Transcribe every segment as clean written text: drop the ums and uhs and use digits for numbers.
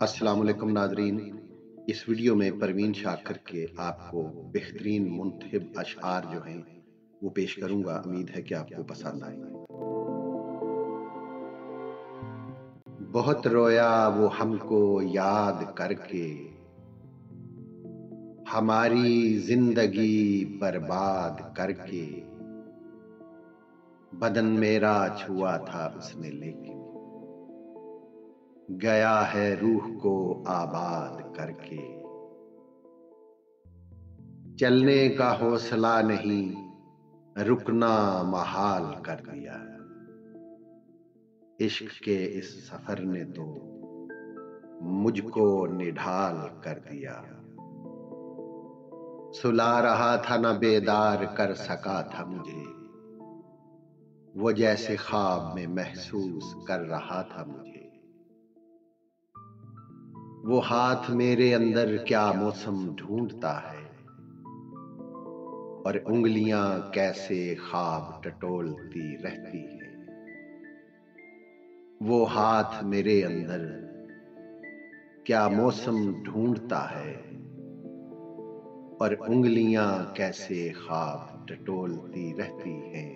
अस्सलाम वालेकुम नाज़रीन। इस वीडियो में परवीन शाकिर के आपको बेहतरीन मुंतखब अशआर जो हैं वो पेश करूंगा। उम्मीद है कि आपको पसंद आएंगे। बहुत रोया वो हमको याद करके, हमारी जिंदगी बर्बाद करके। बदन मेरा छुआ था उसने लेकिन गया है रूह को आबाद करके। चलने का हौसला नहीं, रुकना महाल कर दिया। इश्क के इस सफर ने तो मुझको निढाल कर दिया। सुला रहा था न बेदार कर सका था मुझे, वो जैसे ख्वाब में महसूस कर रहा था मुझे। वो हाथ मेरे अंदर क्या मौसम ढूंढता है, और उंगलियां कैसे ख्वाब टटोलती रहती हैं। वो हाथ मेरे अंदर क्या मौसम ढूंढता है, और उंगलियां कैसे ख्वाब टटोलती रहती हैं।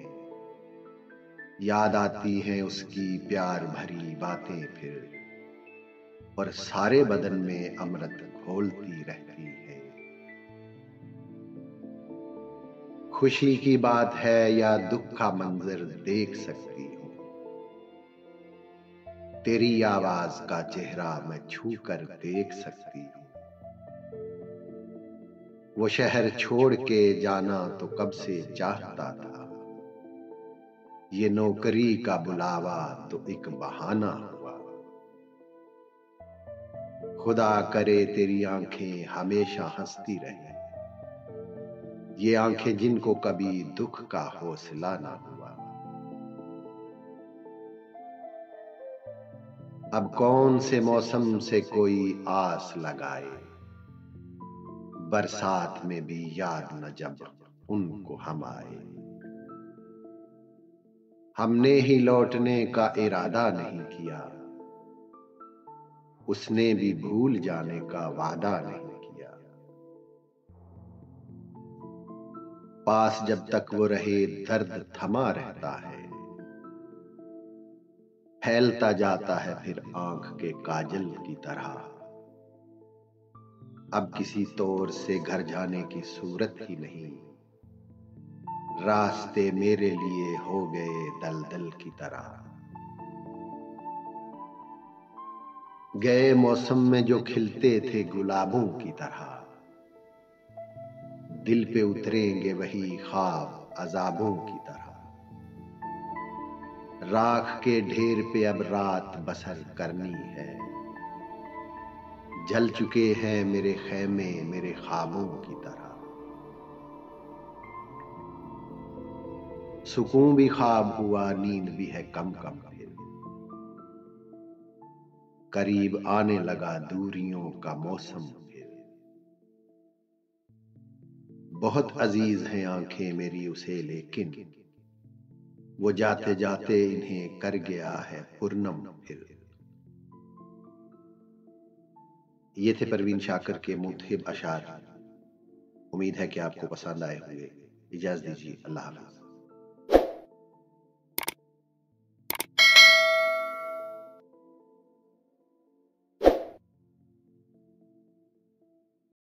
याद आती हैं उसकी प्यार भरी बातें फिर, और सारे बदन में अमृत घोलती रहती है। खुशी की बात है या दुख का मंजर देख सकती हूँ, तेरी आवाज का चेहरा मैं छू कर देख सकती हूँ। वो शहर छोड़ के जाना तो कब से चाहता था, ये नौकरी का बुलावा तो एक बहाना हुआ। खुदा करे तेरी आंखें हमेशा हंसती रहे, ये आंखें जिनको कभी दुख का हौसला ना हुआ। अब कौन से मौसम से कोई आस लगाए, बरसात में भी याद न जब उनको हम आए। हमने ही लौटने का इरादा नहीं किया, उसने भी भूल जाने का वादा नहीं किया। पास जब तक वो रहे दर्द थमा रहता है, फैलता जाता है फिर आंख के काजल की तरह। अब किसी तौर से घर जाने की सूरत ही नहीं, रास्ते मेरे लिए हो गए दलदल की तरह। गए मौसम में जो खिलते थे गुलाबों की तरह, दिल पे उतरेंगे वही ख्वाब अजाबों की तरह। राख के ढेर पे अब रात बसर करनी है, जल चुके हैं मेरे खैमे मेरे ख्वाबों की तरह। सुकून भी ख्वाब हुआ, नींद भी है कम कम फिर, करीब आने लगा दूरियों का मौसम फिर। बहुत अजीज हैं आंखें मेरी उसे लेकिन, वो जाते जाते इन्हें कर गया है पुरनम फिर। ये थे परवीन शाकिर के मुंतखब अशार। उम्मीद है कि आपको पसंद आए होंगे। इजाजत दीजिए, अल्लाह हाफ़िज़।